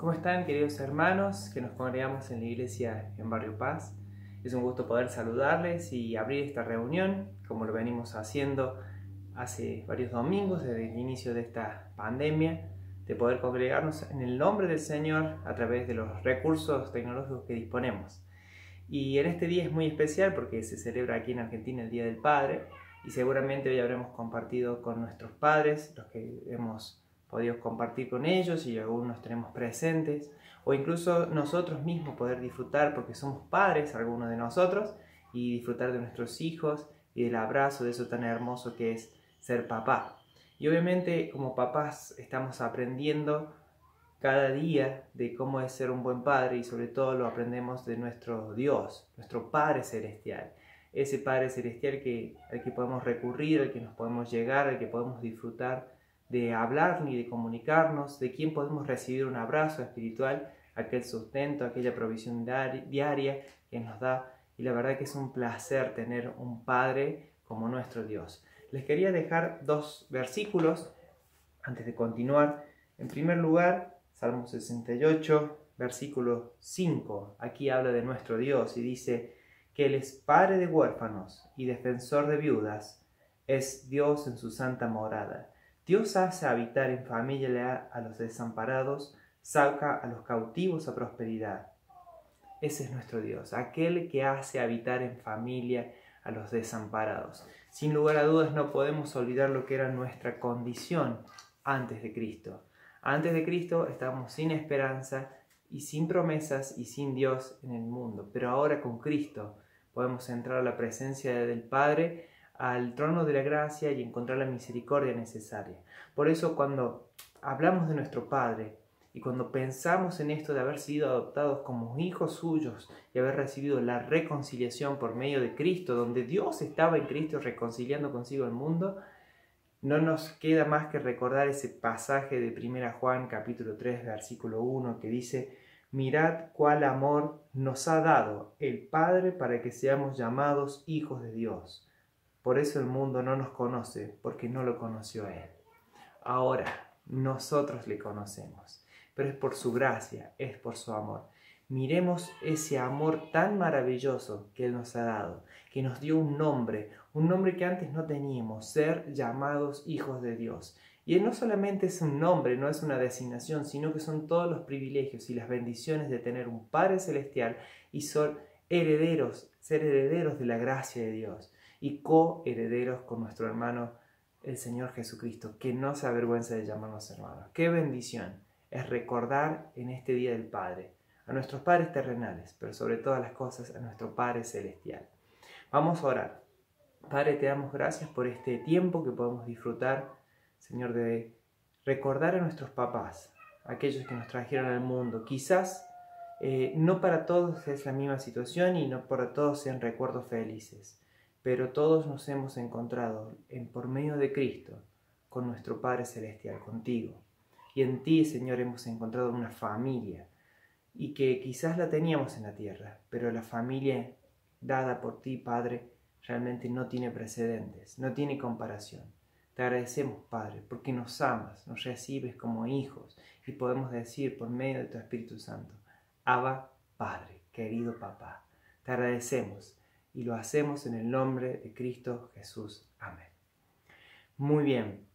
¿Cómo están, queridos hermanos que nos congregamos en la iglesia en Barrio Paz? Es un gusto poder saludarles y abrir esta reunión, como lo venimos haciendo hace varios domingos desde el inicio de esta pandemia, de poder congregarnos en el nombre del Señor a través de los recursos tecnológicos que disponemos. Y en este día es muy especial porque se celebra aquí en Argentina el Día del Padre, y seguramente hoy habremos compartido con nuestros padres, los que hemos podido compartir con ellos y algunos tenemos presentes, o incluso nosotros mismos poder disfrutar porque somos padres, algunos de nosotros, y disfrutar de nuestros hijos y del abrazo de eso tan hermoso que es ser papá. Y obviamente como papás estamos aprendiendo cada día de cómo es ser un buen padre, y sobre todo lo aprendemos de nuestro Dios, nuestro Padre Celestial. Ese Padre Celestial al que podemos recurrir, al que nos podemos llegar, al que podemos disfrutar de hablar ni de comunicarnos, de quien podemos recibir un abrazo espiritual, aquel sustento, aquella provisión diaria que nos da. Y la verdad que es un placer tener un Padre como nuestro Dios. Les quería dejar dos versículos antes de continuar. En primer lugar, Salmo 68, versículo 5. Aquí habla de nuestro Dios y dice que Él es Padre de huérfanos y defensor de viudas, es Dios en su santa morada. Dios hace habitar en familia a los desamparados, saca a los cautivos a prosperidad. Ese es nuestro Dios, aquel que hace habitar en familia a los desamparados. Sin lugar a dudas no podemos olvidar lo que era nuestra condición antes de Cristo. Antes de Cristo estábamos sin esperanza y sin promesas y sin Dios en el mundo. Pero ahora con Cristo podemos entrar a la presencia del Padre, al trono de la gracia y encontrar la misericordia necesaria. Por eso cuando hablamos de nuestro Padre y cuando pensamos en esto de haber sido adoptados como hijos suyos y haber recibido la reconciliación por medio de Cristo, donde Dios estaba en Cristo reconciliando consigo el mundo, no nos queda más que recordar ese pasaje de 1 Juan capítulo 3 versículo 1 que dice: mirad cuál amor nos ha dado el Padre para que seamos llamados hijos de Dios. Por eso el mundo no nos conoce, porque no lo conoció a Él. Ahora, nosotros le conocemos, pero es por su gracia, es por su amor. Miremos ese amor tan maravilloso que Él nos ha dado, que nos dio un nombre que antes no teníamos, ser llamados hijos de Dios. Y Él no solamente es un nombre, no es una designación, sino que son todos los privilegios y las bendiciones de tener un Padre Celestial y ser herederos de la gracia de Dios. Y coherederos con nuestro hermano, el Señor Jesucristo, que no se avergüenza de llamarnos hermanos. ¡Qué bendición es recordar en este Día del Padre a nuestros padres terrenales, pero sobre todas las cosas a nuestro Padre Celestial! Vamos a orar. Padre, te damos gracias por este tiempo que podemos disfrutar, Señor, de recordar a nuestros papás, aquellos que nos trajeron al mundo. Quizás no para todos es la misma situación y no para todos sean recuerdos felices, pero todos nos hemos encontrado por medio de Cristo con nuestro Padre Celestial, contigo. Y en ti, Señor, hemos encontrado una familia, y que quizás la teníamos en la tierra, pero la familia dada por ti, Padre, realmente no tiene precedentes, no tiene comparación. Te agradecemos, Padre, porque nos amas, nos recibes como hijos, y podemos decir por medio de tu Espíritu Santo: Abba, Padre, querido papá. Te agradecemos. Y lo hacemos en el nombre de Cristo Jesús. Amén. Muy bien.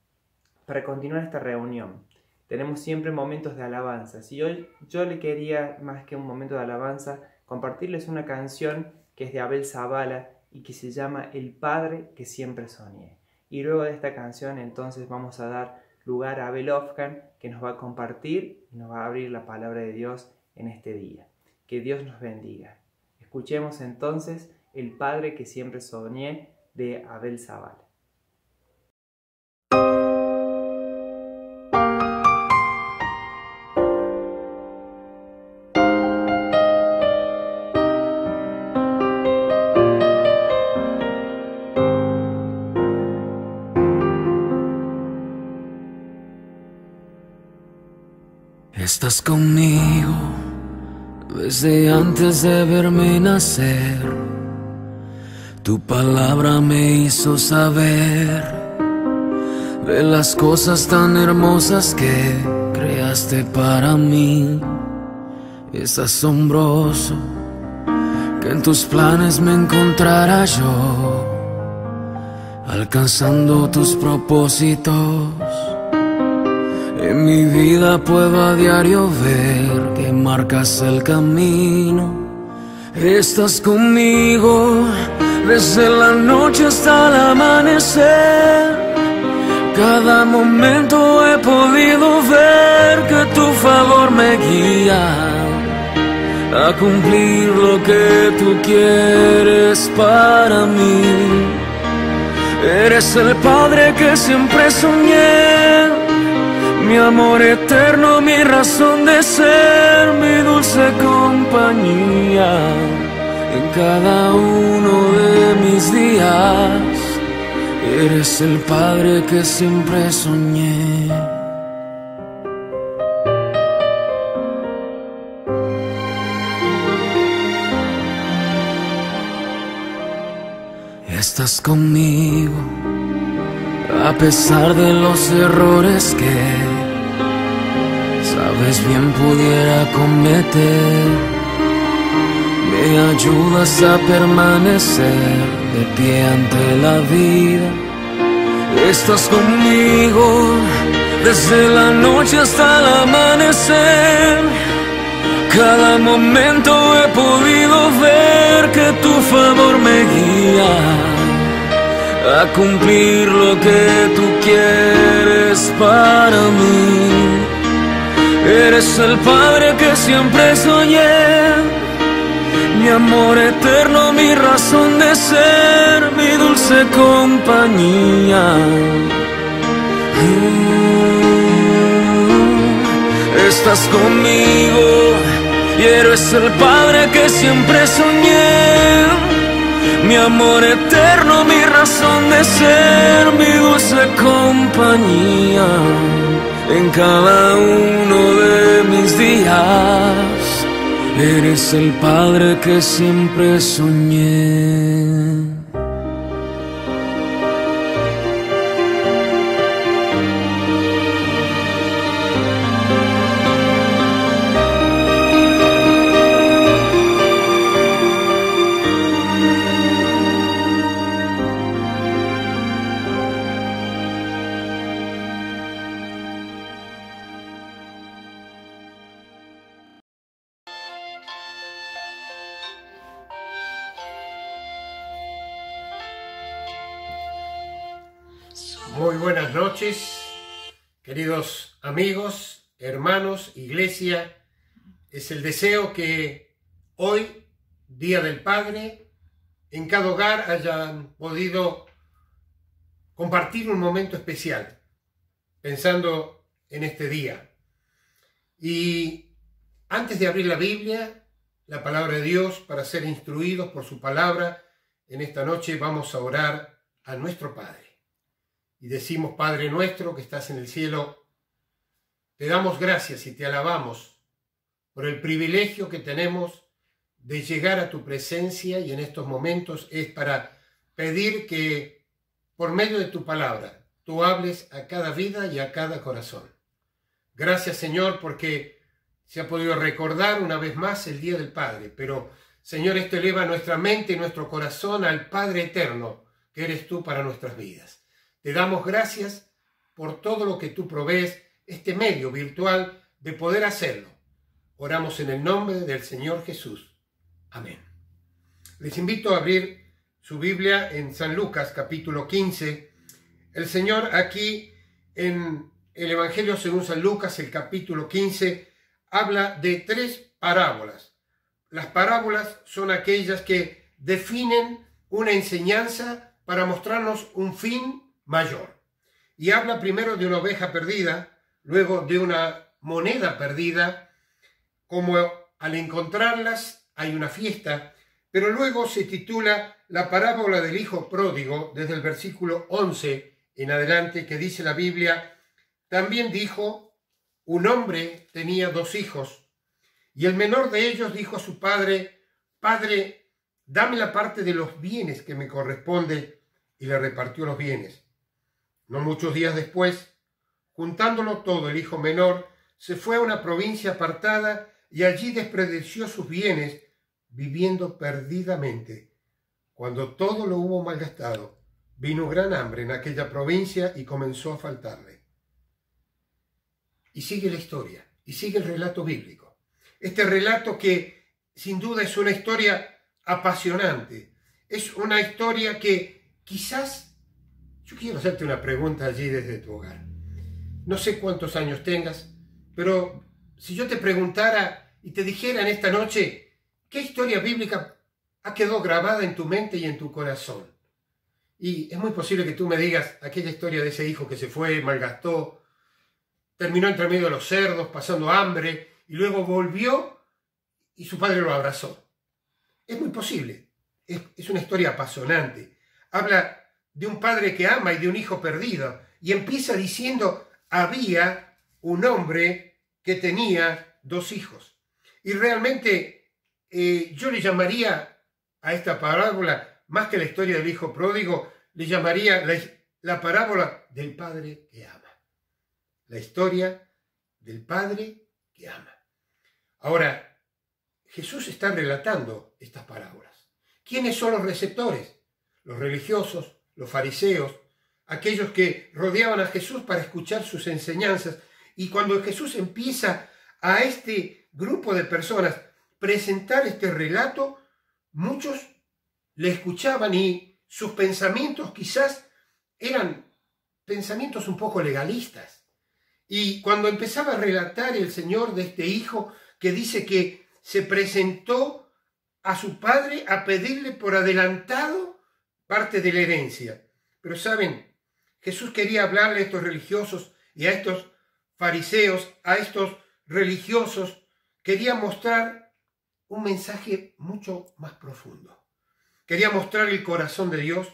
Para continuar esta reunión, tenemos siempre momentos de alabanzas. Y hoy yo le quería, más que un momento de alabanza, compartirles una canción que es de Abel Zavala y que se llama El Padre que siempre soñé. Y luego de esta canción entonces vamos a dar lugar a Abel Ofkan, que nos va a compartir y nos va a abrir la palabra de Dios en este día. Que Dios nos bendiga. Escuchemos entonces El Padre que siempre soñé, de Abel Zavala. Estás conmigo desde antes de verme nacer. Tu palabra me hizo saber de las cosas tan hermosas que creaste. llegaste para mí. Es asombroso que en tus planes me encontrara yo, alcanzando tus propósitos. En mi vida puedo a diario ver que marcas el camino. Estás conmigo desde la noche hasta el amanecer. Cada momento he podido ver que tu favor me guía a cumplir lo que tú quieres para mí. Eres el Padre que siempre soñé, mi amor eterno, mi razón de ser, mi dulce compañía en cada uno de mis días. Eres el Padre que siempre soñé. Estás conmigo a pesar de los errores que sabes bien pudiera cometer. Me ayudas a permanecer de pie ante la vida. Estás conmigo desde la noche hasta el amanecer. Cada momento he podido ver que tu favor me guía a cumplir lo que tú quieres para mí. Eres el Padre que siempre soñé, mi amor eterno, mi razón de ser, mi dulce compañía. Estás conmigo y eres el Padre que siempre soñé, mi amor eterno, mi razón de ser, mi dulce compañía en cada uno de mis días. Eres el Padre que siempre soñé. Muy buenas noches, queridos amigos, hermanos, iglesia. Es el deseo que hoy, Día del Padre, en cada hogar hayan podido compartir un momento especial, pensando en este día. Y antes de abrir la Biblia, la palabra de Dios, para ser instruidos por su palabra, en esta noche vamos a orar a nuestro Padre. Y decimos: Padre nuestro que estás en el cielo, te damos gracias y te alabamos por el privilegio que tenemos de llegar a tu presencia, y en estos momentos es para pedir que por medio de tu palabra tú hables a cada vida y a cada corazón. Gracias, Señor, porque se ha podido recordar una vez más el Día del Padre, pero Señor, esto eleva nuestra mente y nuestro corazón al Padre eterno que eres tú para nuestras vidas. Te damos gracias por todo lo que tú provees, este medio virtual de poder hacerlo. Oramos en el nombre del Señor Jesús. Amén. Les invito a abrir su Biblia en San Lucas, capítulo 15. El Señor aquí en el Evangelio según San Lucas, el capítulo 15, habla de 3 parábolas. Las parábolas son aquellas que definen una enseñanza para mostrarnos un fin mayor. Y habla primero de una oveja perdida, luego de una moneda perdida, como al encontrarlas hay una fiesta, pero luego se titula la parábola del hijo pródigo, desde el versículo 11 en adelante, que dice la Biblia: también dijo, un hombre tenía 2 hijos, y el menor de ellos dijo a su padre: Padre, dame la parte de los bienes que me corresponde, y le repartió los bienes. No muchos días después, juntándolo todo, el hijo menor se fue a una provincia apartada y allí desperdició sus bienes, viviendo perdidamente. Cuando todo lo hubo malgastado, vino gran hambre en aquella provincia y comenzó a faltarle. Y sigue la historia, y sigue el relato bíblico. Este relato que sin duda es una historia apasionante. Es una historia que quizás, yo quiero hacerte una pregunta allí desde tu hogar. No sé cuántos años tengas, pero si yo te preguntara y te dijera en esta noche, ¿qué historia bíblica ha quedado grabada en tu mente y en tu corazón? Y es muy posible que tú me digas aquella historia de ese hijo que se fue, malgastó, terminó entre medio de los cerdos, pasando hambre, y luego volvió y su padre lo abrazó. Es muy posible. Es una historia apasionante. Habla de un padre que ama y de un hijo perdido. Y empieza diciendo, había un hombre que tenía 2 hijos. Y realmente yo le llamaría a esta parábola, más que la historia del hijo pródigo, le llamaría la parábola del padre que ama. La historia del padre que ama. Ahora, Jesús está relatando estas parábolas. ¿Quiénes son los receptores? Los religiosos, los fariseos, aquellos que rodeaban a Jesús para escuchar sus enseñanzas. Y cuando Jesús empieza a este grupo de personas presentar este relato, muchos le escuchaban y sus pensamientos quizás eran pensamientos un poco legalistas. Y cuando empezaba a relatar el Señor de este hijo que dice que se presentó a su padre a pedirle por adelantado parte de la herencia. Pero saben, Jesús quería hablarle a estos religiosos y a estos fariseos, a estos religiosos, quería mostrar un mensaje mucho más profundo. Quería mostrar el corazón de Dios,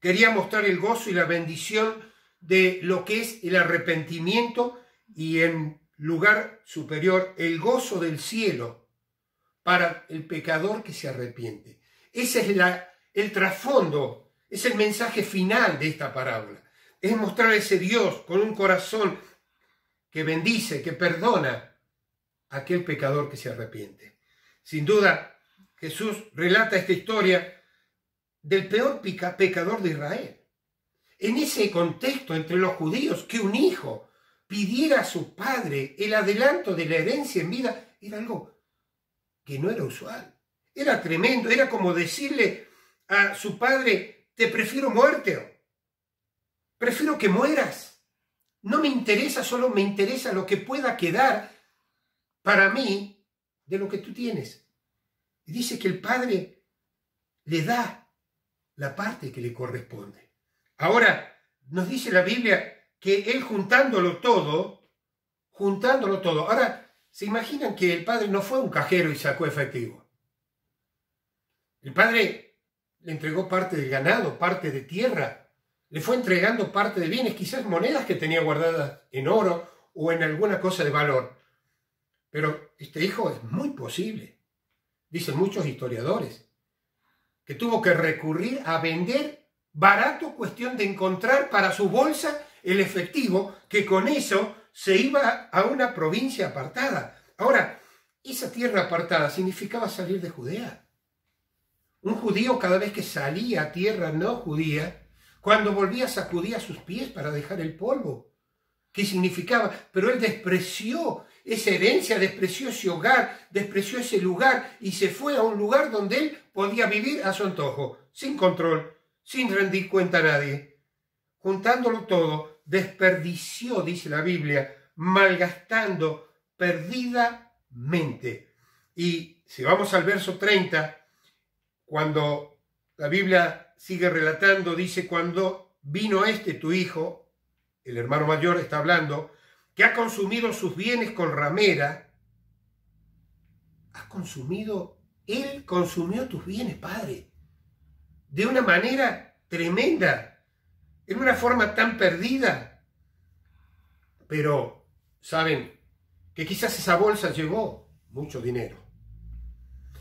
quería mostrar el gozo y la bendición de lo que es el arrepentimiento y en lugar superior el gozo del cielo para el pecador que se arrepiente. Ese es el trasfondo, es el mensaje final de esta parábola. Es mostrar a ese Dios con un corazón que bendice, que perdona a aquel pecador que se arrepiente. Sin duda, Jesús relata esta historia del peor pecador de Israel. En ese contexto entre los judíos, que un hijo pidiera a su padre el adelanto de la herencia en vida, era algo que no era usual. Era tremendo, era como decirle a su padre, te prefiero muerte, prefiero que mueras. No me interesa, solo me interesa lo que pueda quedar para mí de lo que tú tienes. Y dice que el padre le da la parte que le corresponde. Ahora, nos dice la Biblia que él juntándolo todo, ahora, ¿se imaginan que el padre no fue un cajero y sacó efectivo? El padre le entregó parte del ganado, parte de tierra, le fue entregando parte de bienes, quizás monedas que tenía guardadas en oro o en alguna cosa de valor. Pero este hijo es muy posible, dicen muchos historiadores, que tuvo que recurrir a vender barato, cuestión de encontrar para su bolsa el efectivo, que con eso se iba a una provincia apartada. Ahora, esa tierra apartada significaba salir de Judea. Un judío cada vez que salía a tierra no judía, cuando volvía sacudía sus pies para dejar el polvo. ¿Qué significaba? Pero él despreció esa herencia, despreció ese hogar, despreció ese lugar y se fue a un lugar donde él podía vivir a su antojo, sin control, sin rendir cuenta a nadie. Juntándolo todo, desperdició, dice la Biblia, malgastando perdidamente. Y si vamos al verso 30, cuando la Biblia sigue relatando, dice, cuando vino tu hijo, el hermano mayor está hablando, que ha consumido sus bienes con ramera, él consumió tus bienes, Padre, de una manera tremenda, en una forma tan perdida. Pero, ¿saben? Que quizás esa bolsa llevó mucho dinero.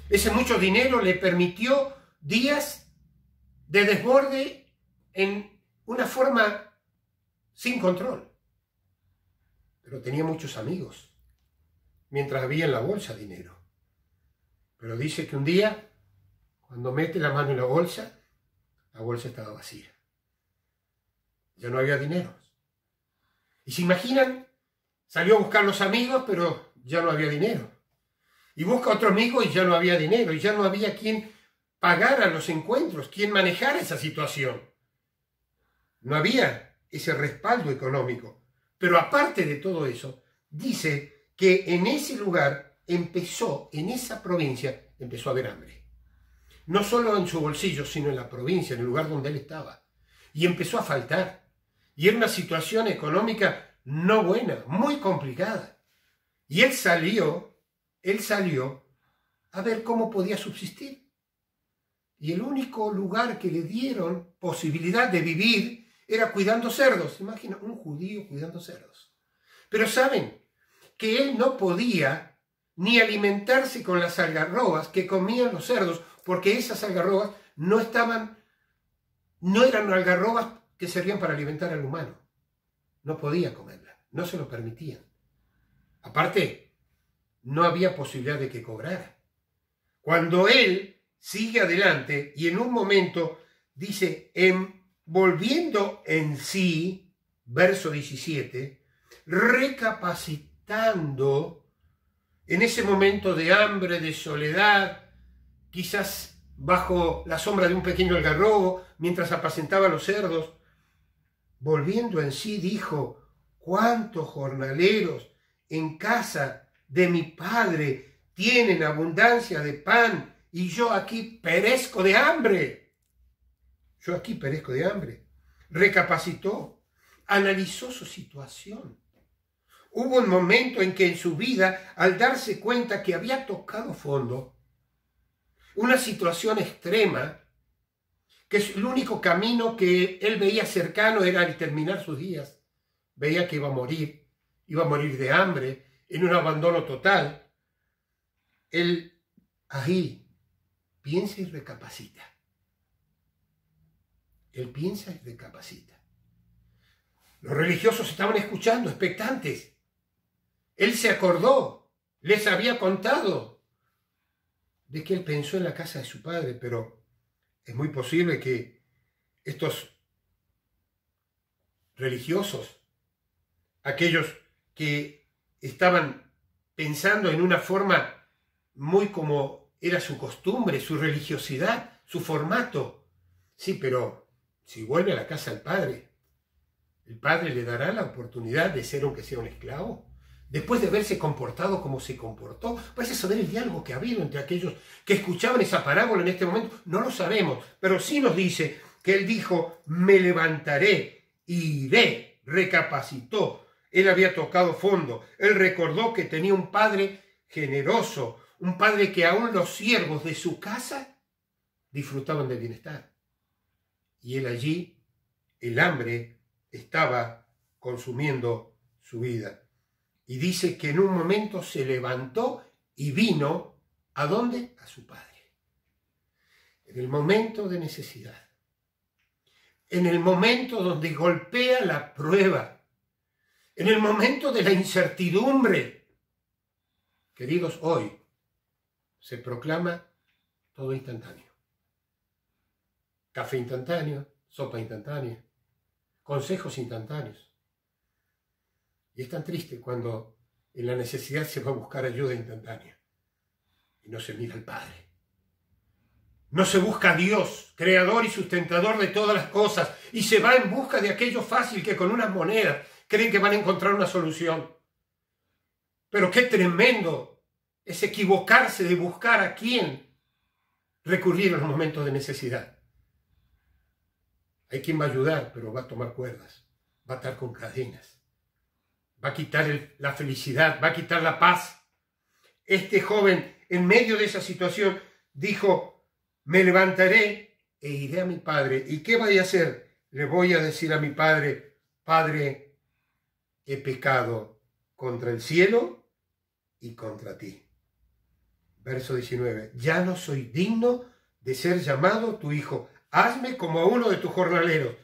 Ese mucho dinero le permitió días de desborde en una forma sin control. Pero tenía muchos amigos mientras había en la bolsa dinero. Pero dice que un día, cuando mete la mano en la bolsa estaba vacía. Ya no había dinero. Y se imaginan, salió a buscar los amigos, pero ya no había dinero. Y busca otro amigo y ya no había dinero. Y ya no había quien pagara los encuentros, quien manejara esa situación. No había ese respaldo económico. Pero aparte de todo eso, dice que en ese lugar en esa provincia, empezó a haber hambre. No solo en su bolsillo, sino en la provincia, en el lugar donde él estaba. Y empezó a faltar. Y era una situación económica no buena, muy complicada. Y él salió a ver cómo podía subsistir. Y el único lugar que le dieron posibilidad de vivir era cuidando cerdos. Imagina, un judío cuidando cerdos. Pero saben que él no podía ni alimentarse con las algarrobas que comían los cerdos, porque esas algarrobas no eran algarrobas que servían para alimentar al humano. No podía comerlas, no se lo permitían. Aparte, no había posibilidad de que cobrara. Cuando él sigue adelante y en un momento dice, volviendo en sí, verso 17, recapacitando en ese momento de hambre, de soledad, quizás bajo la sombra de un pequeño algarrobo, mientras apacentaba los cerdos, volviendo en sí dijo, ¿cuántos jornaleros en casa de mi padre tienen abundancia de pan y yo aquí perezco de hambre? Yo aquí perezco de hambre. Recapacitó, analizó su situación. Hubo un momento en que en su vida, al darse cuenta que había tocado fondo, una situación extrema, que el único camino que él veía cercano era el terminar sus días. Veía que iba a morir de hambre, en un abandono total. Él ahí piensa y recapacita. Él piensa y recapacita. Los religiosos estaban escuchando, expectantes. Él se acordó, les había contado de que él pensó en la casa de su padre, pero es muy posible que estos religiosos, aquellos que estaban pensando en una forma muy como era su costumbre, su religiosidad, su formato, sí, pero si vuelve a la casa del padre, ¿el padre le dará la oportunidad de ser aunque sea un esclavo? Después de haberse comportado como se comportó, parece saber el diálogo que ha habido entre aquellos que escuchaban esa parábola en este momento. No lo sabemos, pero sí nos dice que él dijo, me levantaré, iré, recapacitó. Él había tocado fondo. Él recordó que tenía un padre generoso, un padre que aún los siervos de su casa disfrutaban del bienestar. Y él allí, el hambre estaba consumiendo su vida. Y dice que en un momento se levantó y vino, ¿a dónde? A su padre. En el momento de necesidad. En el momento donde golpea la prueba. En el momento de la incertidumbre. Queridos, hoy se proclama todo instantáneo. Café instantáneo, sopa instantánea, consejos instantáneos. Y es tan triste cuando en la necesidad se va a buscar ayuda instantánea y no se mira al Padre. No se busca a Dios, creador y sustentador de todas las cosas, y se va en busca de aquello fácil que con unas monedas creen que van a encontrar una solución. Pero qué tremendo es equivocarse de buscar a quién recurrir en los momentos de necesidad. Hay quien va a ayudar, pero va a tomar cuerdas, va a atar con cadenas. Va a quitar la felicidad, va a quitar la paz. Este joven, en medio de esa situación, dijo, me levantaré e iré a mi padre. ¿Y qué voy a hacer? Le voy a decir a mi padre, Padre, he pecado contra el cielo y contra ti. Verso 19, ya no soy digno de ser llamado tu hijo. Hazme como a uno de tus jornaleros.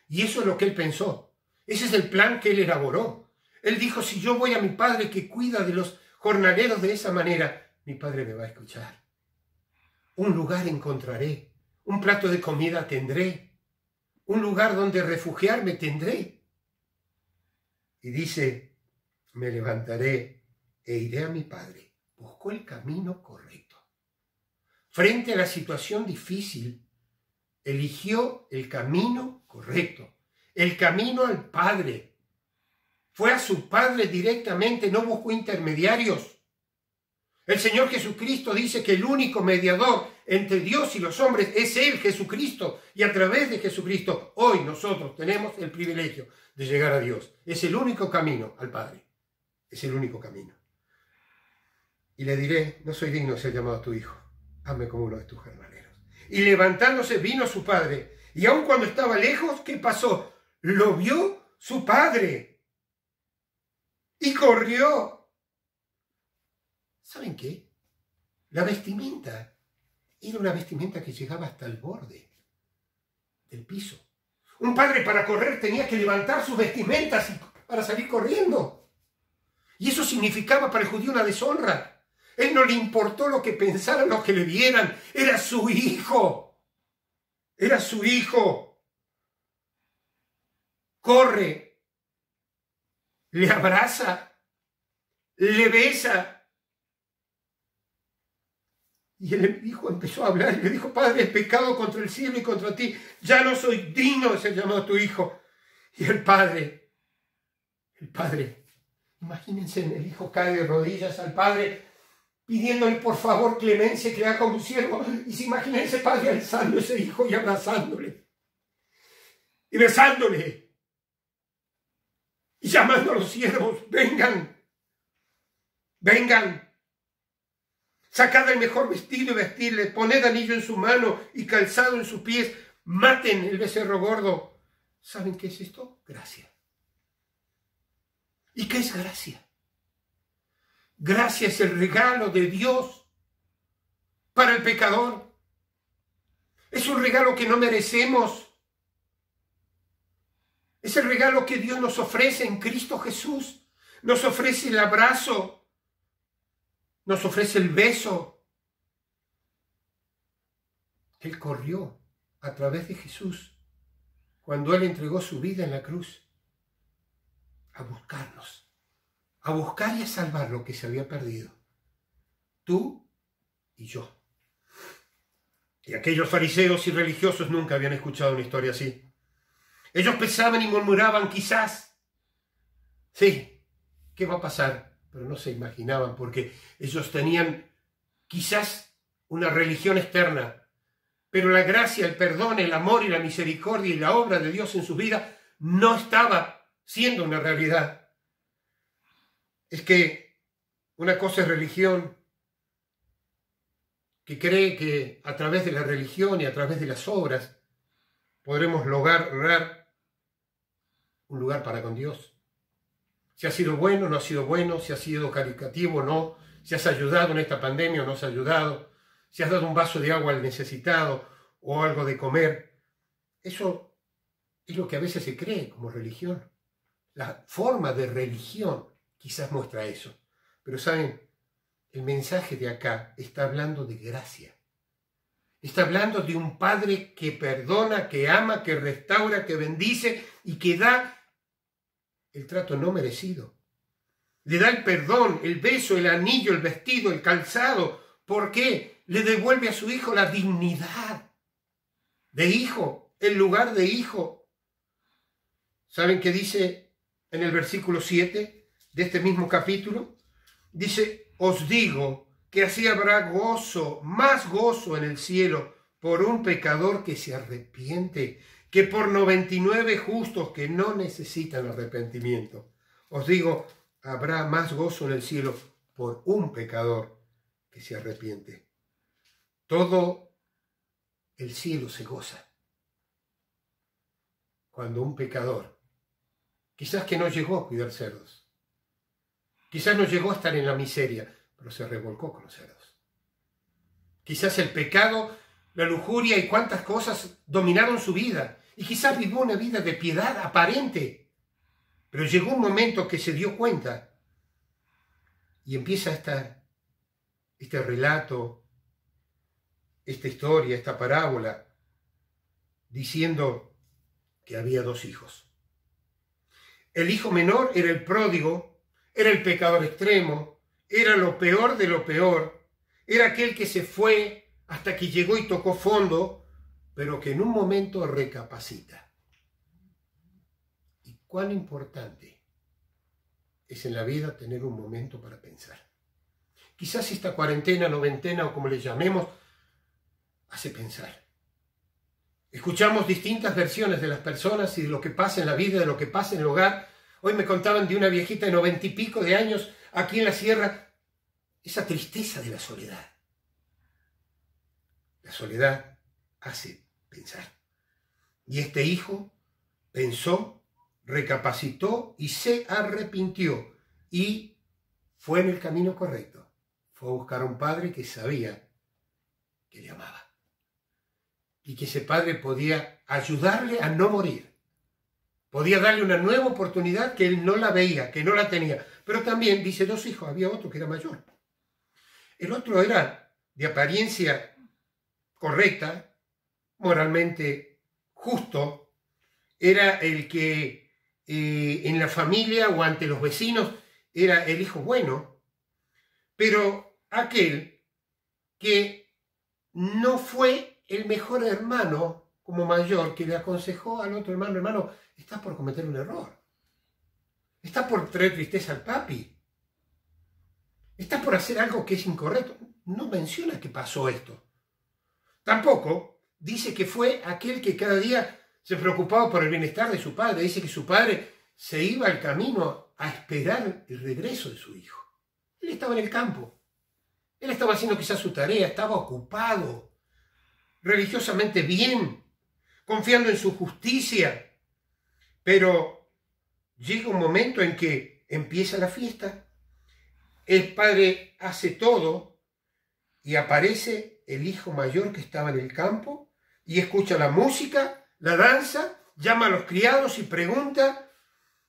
Y eso es lo que él pensó. Ese es el plan que él elaboró. Él dijo, si yo voy a mi padre que cuida de los jornaleros de esa manera, mi Padre me va a escuchar. Un lugar encontraré, un plato de comida tendré, un lugar donde refugiarme tendré. Y dice, me levantaré e iré a mi Padre. Buscó el camino correcto. Frente a la situación difícil, eligió el camino correcto, el camino al Padre. Fue a su Padre directamente, no buscó intermediarios. El Señor Jesucristo dice que el único mediador entre Dios y los hombres es Él, Jesucristo. Y a través de Jesucristo, hoy nosotros tenemos el privilegio de llegar a Dios. Es el único camino al Padre. Es el único camino. Y le diré, no soy digno de ser llamado tu hijo. Hazme como uno de tus jornaleros. Y levantándose vino su padre. Y aun cuando estaba lejos, ¿qué pasó? Lo vio su padre. Y corrió. ¿Saben qué? La vestimenta era una vestimenta que llegaba hasta el borde del piso. Un padre para correr tenía que levantar sus vestimentas para salir corriendo. Y eso significaba para el judío una deshonra. Él no le importó lo que pensaran los que le vieran. Era su hijo. Era su hijo. Corre. Le abraza. Le besa. Y el hijo empezó a hablar y le dijo, Padre, he pecado contra el cielo y contra ti. Ya no soy digno de ser llamado tu hijo. Y el padre, imagínense, el hijo cae de rodillas al padre, pidiéndole por favor clemencia, que le haga como un siervo. Y se imagina ese padre alzando a ese hijo y abrazándole. Y besándole. Y llamando a los siervos, vengan. Vengan. Sacad el mejor vestido y vestirle, poned anillo en su mano y calzado en sus pies, maten el becerro gordo. ¿Saben qué es esto? Gracia. ¿Y qué es gracia? Gracia es el regalo de Dios para el pecador. Es un regalo que no merecemos. Es el regalo que Dios nos ofrece en Cristo Jesús. Nos ofrece el abrazo. Nos ofrece el beso. Él corrió a través de Jesús cuando Él entregó su vida en la cruz a buscarnos, a buscar y a salvar lo que se había perdido. Tú y yo. Y aquellos fariseos y religiosos nunca habían escuchado una historia así. Ellos pensaban y murmuraban, quizás. Sí, ¿qué va a pasar? Pero no se imaginaban porque ellos tenían quizás una religión externa, pero la gracia, el perdón, el amor y la misericordia y la obra de Dios en su vida no estaba siendo una realidad. Es que una cosa es religión, que cree que a través de la religión y a través de las obras podremos lograr un lugar para con Dios. Si ha sido bueno, no ha sido bueno, si ha sido caritativo o no, si has ayudado en esta pandemia o no has ayudado, si has dado un vaso de agua al necesitado o algo de comer. Eso es lo que a veces se cree como religión. La forma de religión quizás muestra eso. Pero ¿saben? El mensaje de acá está hablando de gracia. Está hablando de un Padre que perdona, que ama, que restaura, que bendice y que da el trato no merecido. Le da el perdón, el beso, el anillo, el vestido, el calzado. ¿Por qué? Le devuelve a su hijo la dignidad de hijo, el lugar de hijo. ¿Saben qué dice en el versículo 7 de este mismo capítulo? Dice, os digo que así habrá gozo, más gozo en el cielo por un pecador que se arrepiente, que por 99 justos que no necesitan arrepentimiento. Os digo, habrá más gozo en el cielo por un pecador que se arrepiente. Todo el cielo se goza cuando un pecador, quizás que no llegó a cuidar cerdos, quizás no llegó a estar en la miseria, pero se revolcó con los cerdos. Quizás el pecado, la lujuria y cuantas cosas dominaron su vida. Y quizás vivió una vida de piedad aparente. Pero llegó un momento que se dio cuenta Y empieza este relato, esta historia, esta parábola, diciendo que había dos hijos. El hijo menor era el pródigo, era el pecador extremo, era lo peor de lo peor, era aquel que se fue hasta que llegó y tocó fondo, pero que en un momento recapacita. Y cuán importante es en la vida tener un momento para pensar. Quizás esta cuarentena, noventena o como le llamemos, hace pensar. Escuchamos distintas versiones de las personas y de lo que pasa en la vida, de lo que pasa en el hogar. Hoy me contaban de una viejita de 90 y pico de años aquí en la sierra, esa tristeza de la soledad. La soledad hace pensar. Y este hijo pensó, recapacitó y se arrepintió y fue en el camino correcto. Fue a buscar a un padre que sabía que le amaba y que ese padre podía ayudarle a no morir. Podía darle una nueva oportunidad que él no la veía, que no la tenía. Pero también, dice, dos hijos, había otro que era mayor. El otro era de apariencia correcta, moralmente justo, era el que en la familia o ante los vecinos era el hijo bueno, pero aquel que no fue el mejor hermano como mayor, que le aconsejó al otro hermano, hermano, estás por cometer un error, estás por traer tristeza al papi, estás por hacer algo que es incorrecto. No menciona que pasó esto. Tampoco dice que fue aquel que cada día se preocupaba por el bienestar de su padre. Dice que su padre se iba al camino a esperar el regreso de su hijo. Él estaba en el campo. Él estaba haciendo quizás su tarea, estaba ocupado, religiosamente bien, confiando en su justicia. Pero llega un momento en que empieza la fiesta, el padre hace todo y aparece el hijo mayor que estaba en el campo y escucha la música, la danza, llama a los criados y pregunta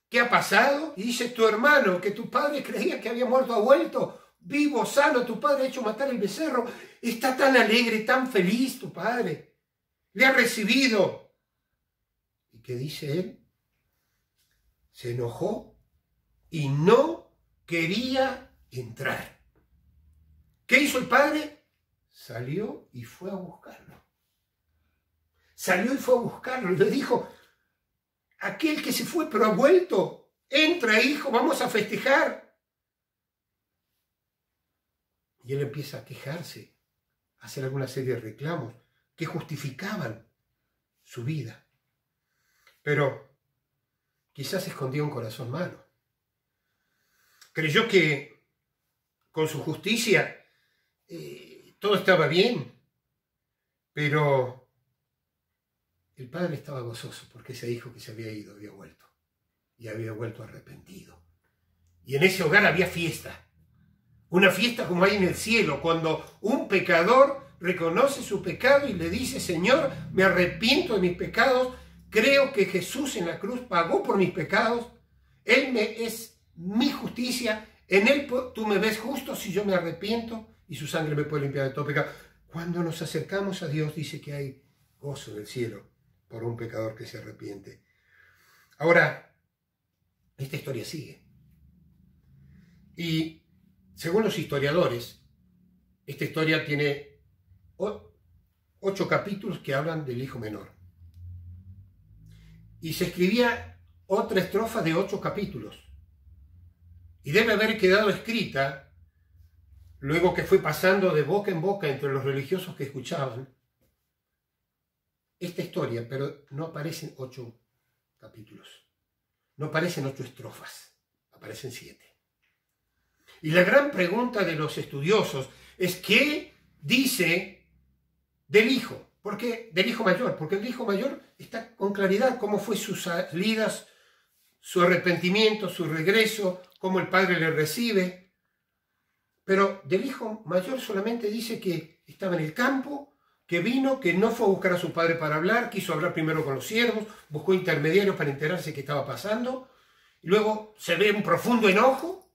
¿qué ha pasado? Y dice, tu hermano, que tu padre creía que había muerto, ha vuelto, vivo, sano, tu padre ha hecho matar el becerro, está tan alegre, tan feliz tu padre, le ha recibido. ¿Y qué dice él? Se enojó y no quería entrar. ¿Qué hizo el padre? Salió y fue a buscarlo. Salió y fue a buscarlo y le dijo, aquel que se fue pero ha vuelto, entra hijo, vamos a festejar. Y él empieza a quejarse, a hacer alguna serie de reclamos que justificaban su vida. Pero quizás escondía un corazón malo. Creyó que con su justicia todo estaba bien, pero el padre estaba gozoso porque ese hijo que se había ido había vuelto y había vuelto arrepentido. Y en ese hogar había fiesta, una fiesta como hay en el cielo, cuando un pecador reconoce su pecado y le dice, Señor, me arrepiento de mis pecados, creo que Jesús en la cruz pagó por mis pecados, Él es mi justicia, en Él tú me ves justo si yo me arrepiento y su sangre me puede limpiar de todo pecado. Cuando nos acercamos a Dios dice que hay gozo en el cielo por un pecador que se arrepiente. Ahora, esta historia sigue. Y según los historiadores, esta historia tiene 8 capítulos que hablan del hijo menor. Y se escribía otra estrofa de 8 capítulos. Y debe haber quedado escrita luego que fue pasando de boca en boca entre los religiosos que escuchaban esta historia, pero no aparecen 8 capítulos. No aparecen 8 estrofas, aparecen 7. Y la gran pregunta de los estudiosos es ¿qué dice del hijo? Porque del hijo mayor, porque el hijo mayor está con claridad cómo fue sus salidas, su arrepentimiento, su regreso, cómo el padre le recibe. Pero del hijo mayor solamente dice que estaba en el campo, que vino, que no fue a buscar a su padre para hablar, quiso hablar primero con los siervos, buscó intermediarios para enterarse de qué estaba pasando, y luego se ve un profundo enojo,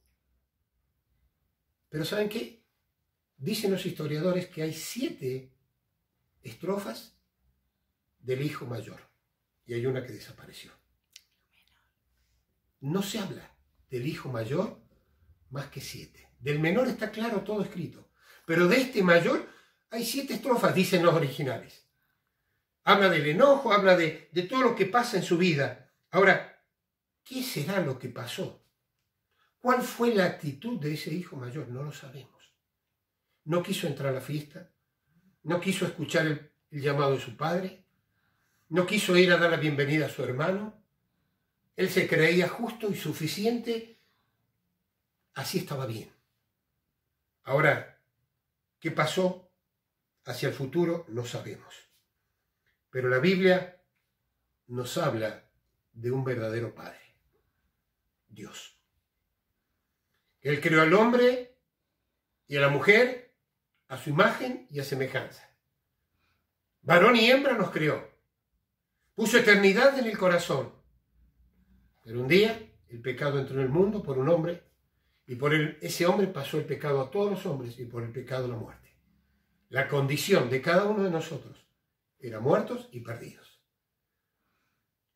Pero ¿saben qué? Dicen los historiadores que hay 7 estrofas del hijo mayor y hay una que desapareció. No se habla del hijo mayor más que 7. Del menor está claro todo escrito, pero de este mayor hay 7 estrofas, dicen los originales. Habla del enojo, habla de todo lo que pasa en su vida. Ahora, ¿qué será lo que pasó? ¿Cuál fue la actitud de ese hijo mayor? No lo sabemos. No quiso entrar a la fiesta, no quiso escuchar el llamado de su padre, no quiso ir a dar la bienvenida a su hermano. Él se creía justo y suficiente, así estaba bien. Ahora, ¿qué pasó hacia el futuro? No sabemos. Pero la Biblia nos habla de un verdadero Padre, Dios. Él creó al hombre y a la mujer a su imagen y a semejanza. Varón y hembra nos creó. Puso eternidad en el corazón. Pero un día el pecado entró en el mundo por un hombre y por ese hombre pasó el pecado a todos los hombres y por el pecado la muerte. La condición de cada uno de nosotros era muertos y perdidos.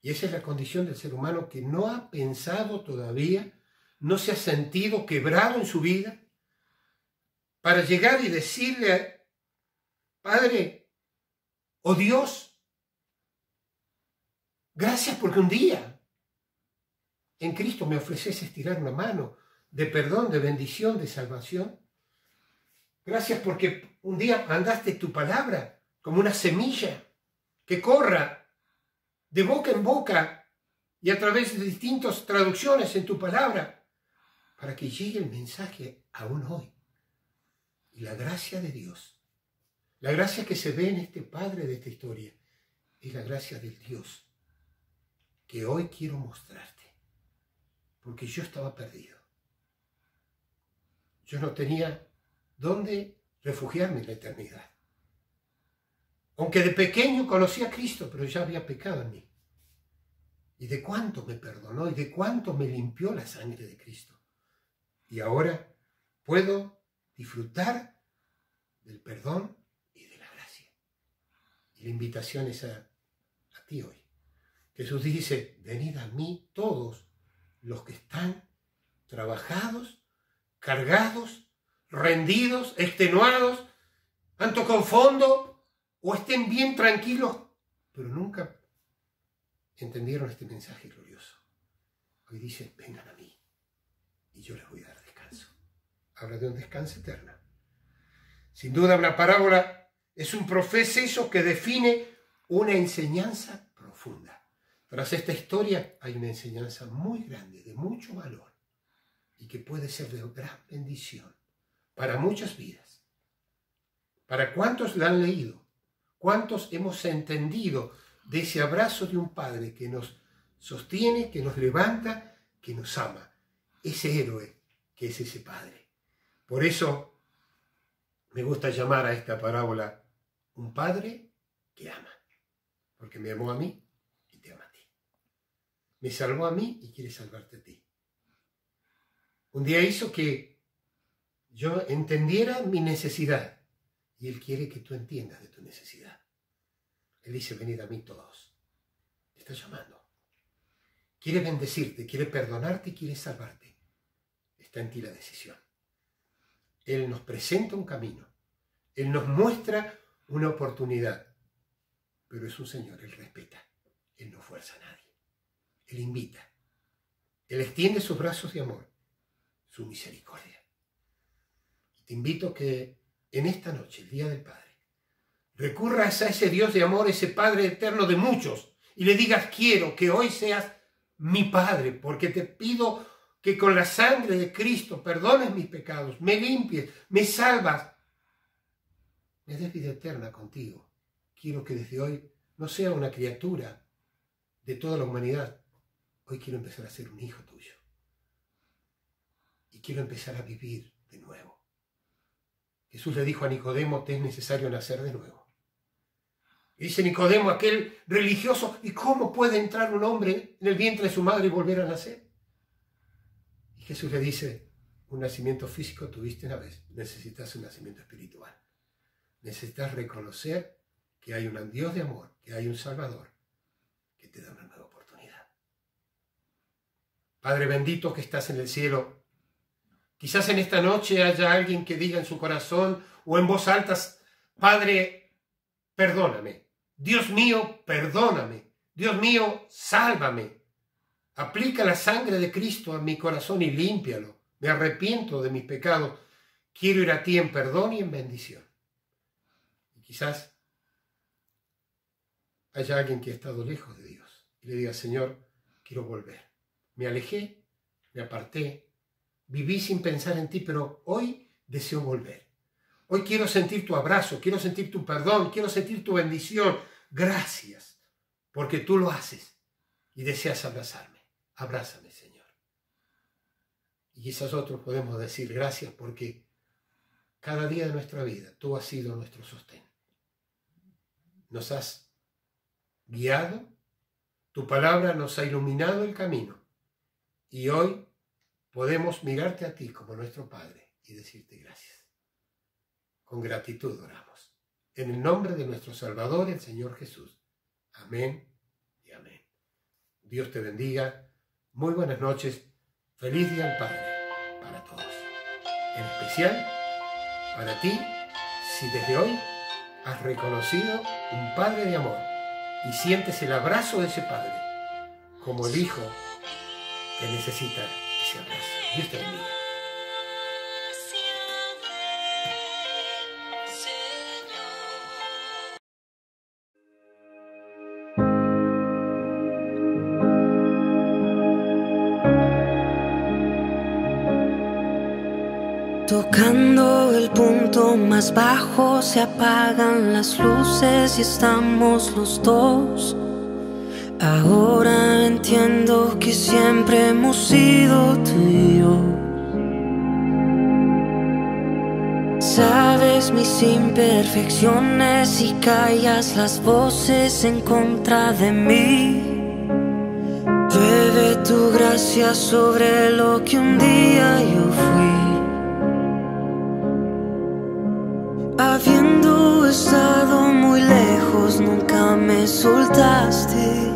Y esa es la condición del ser humano que no ha pensado todavía, no se ha sentido quebrado en su vida para llegar y decirle, Padre, oh Dios, gracias porque un día en Cristo me ofreces estirar una mano de perdón, de bendición, de salvación. Gracias porque un día mandaste tu palabra como una semilla que corra de boca en boca y a través de distintas traducciones en tu palabra para que llegue el mensaje aún hoy. Y la gracia de Dios, la gracia que se ve en este padre de esta historia, es la gracia del Dios que hoy quiero mostrarte, porque yo estaba perdido. Yo no tenía dónde refugiarme en la eternidad. Aunque de pequeño conocí a Cristo, pero ya había pecado en mí. Y de cuánto me perdonó y de cuánto me limpió la sangre de Cristo. Y ahora puedo disfrutar del perdón y de la gracia. Y la invitación es a ti hoy. Jesús dice, venid a mí todos los que están trabajados, cargados, rendidos, extenuados, tanto con fondo, o estén bien tranquilos, pero nunca entendieron este mensaje glorioso. Hoy dice, vengan a mí, y yo les voy a dar descanso. Habla de un descanso eterno. Sin duda, una parábola es un proceso que define una enseñanza profunda. Tras esta historia hay una enseñanza muy grande, de mucho valor, y que puede ser de gran bendición para muchas vidas. ¿Para cuántos la han leído? ¿Cuántos hemos entendido de ese abrazo de un Padre que nos sostiene, que nos levanta, que nos ama? Ese héroe que es ese Padre. Por eso me gusta llamar a esta parábola un Padre que ama. Porque me amó a mí y te ama a ti. Me salvó a mí y quiere salvarte a ti. Un día hizo que yo entendiera mi necesidad. Y Él quiere que tú entiendas de tu necesidad. Él dice, venid a mí todos. Te está llamando. Quiere bendecirte, quiere perdonarte, quiere salvarte. Está en ti la decisión. Él nos presenta un camino. Él nos muestra una oportunidad. Pero es un Señor, Él respeta. Él no fuerza a nadie. Él invita. Él extiende sus brazos de amor, su misericordia. Y te invito que en esta noche, el Día del Padre, recurras a ese Dios de amor, ese Padre eterno de muchos, y le digas, quiero que hoy seas mi Padre, porque te pido que con la sangre de Cristo perdones mis pecados, me limpies, me salvas, me des vida eterna contigo. Quiero que desde hoy no sea una criatura de toda la humanidad. Hoy quiero empezar a ser un hijo tuyo. Y quiero empezar a vivir de nuevo. Jesús le dijo a Nicodemo, te es necesario nacer de nuevo. Y dice Nicodemo, aquel religioso, ¿y cómo puede entrar un hombre en el vientre de su madre y volver a nacer? Y Jesús le dice, un nacimiento físico tuviste una vez, necesitas un nacimiento espiritual. Necesitas reconocer que hay un Dios de amor, que hay un Salvador, que te da una nueva oportunidad. Padre bendito que estás en el cielo, quizás en esta noche haya alguien que diga en su corazón o en voz alta: Padre, perdóname. Dios mío, perdóname. Dios mío, sálvame. Aplica la sangre de Cristo a mi corazón y límpialo. Me arrepiento de mis pecados. Quiero ir a ti en perdón y en bendición. Y quizás haya alguien que ha estado lejos de Dios y le diga: Señor, quiero volver. Me alejé, me aparté, viví sin pensar en ti, pero hoy deseo volver. Hoy quiero sentir tu abrazo, quiero sentir tu perdón, quiero sentir tu bendición. Gracias, porque tú lo haces y deseas abrazarme. Abrázame, Señor. Y quizás otros podemos decir: gracias porque cada día de nuestra vida tú has sido nuestro sostén. Nos has guiado, tu palabra nos ha iluminado el camino y hoy podemos mirarte a ti como nuestro Padre y decirte gracias. Con gratitud oramos. En el nombre de nuestro Salvador, el Señor Jesús. Amén y amén. Dios te bendiga. Muy buenas noches. Feliz Día del Padre para todos. En especial para ti, si desde hoy has reconocido un Padre de amor y sientes el abrazo de ese Padre como el Hijo que necesita ese abrazo. Dios te bendiga. Tocando el punto más bajo se apagan las luces y estamos los dos. Ahora entiendo que siempre hemos sido tú y yo. Sabes mis imperfecciones y callas las voces en contra de mí. Llueve tu gracia sobre lo que un día yo fui. Habiendo estado muy lejos, nunca me soltaste.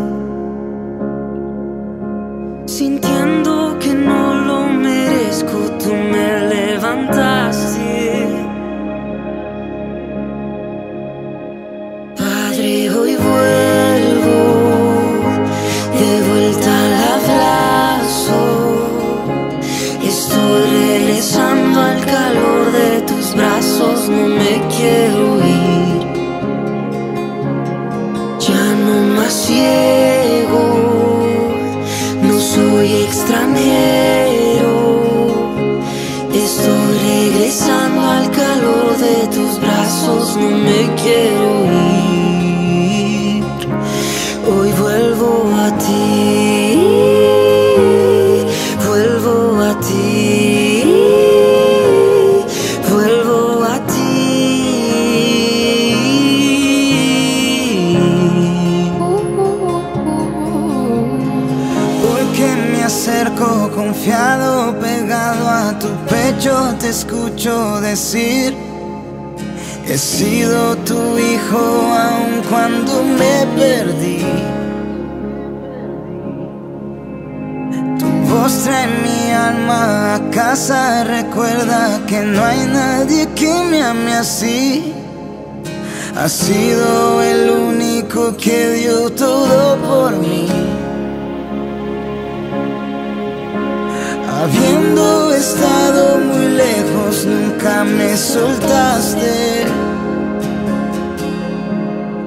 Sintiendo que no lo merezco, tú me levantaste. Padre, hoy vuelvo de vuelta al abrazo. Estoy regresando al calor de tus brazos, no me quiero ir. Ya no más ciego, no soy extranjero. Estoy regresando al calor de tus brazos, no me quiero ir. Hoy vuelvo a ti, vuelvo a ti, vuelvo a ti. Porque me acerco confiado, pegado a tu pecho, te escucho decir: he sido tu hijo aun cuando me perdí. Tu voz trae mi alma a casa, recuerda que no hay nadie que me ame así. Has sido el único que dio todo por mí. Habiendo estado muy lejos, nunca me soltaste.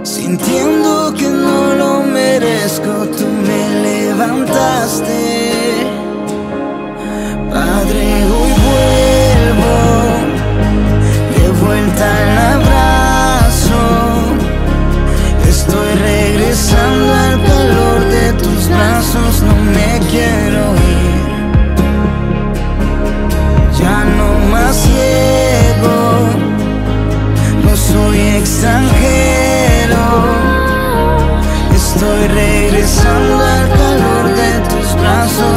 Sintiendo que no lo merezco, tú me levantaste. Padre, hoy vuelvo de vuelta al abrazo. Estoy regresando al calor de tus brazos, no me quiero ir. Ya no más ciego, no soy extranjero. Estoy regresando al calor de tus brazos.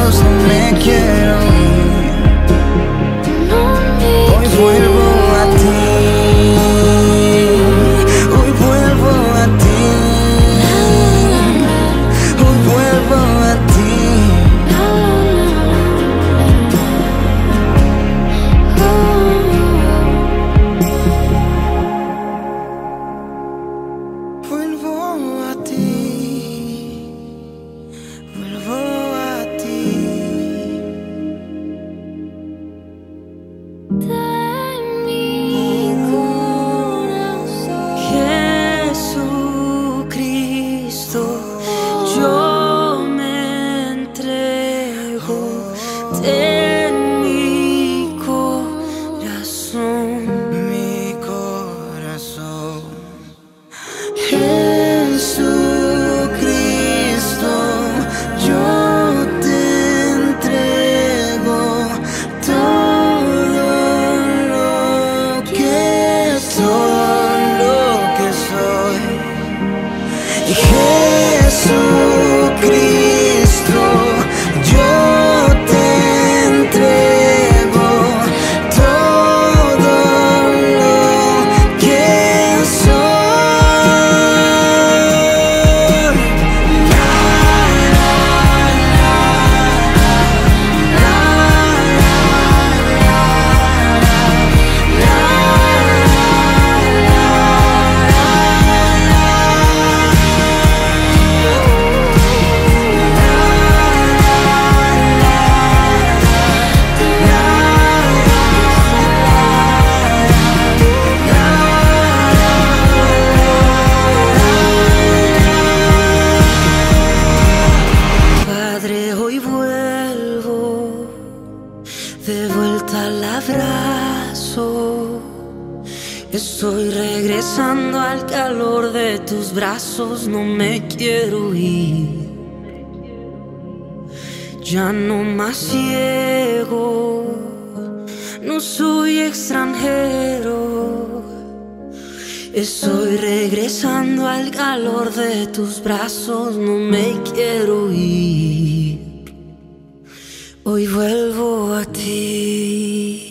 falta el abrazo. Estoy regresando al calor de tus brazos, no me quiero ir. Ya no más ciego, no soy extranjero. Estoy regresando al calor de tus brazos, no me quiero ir. Hoy vuelvo a ti.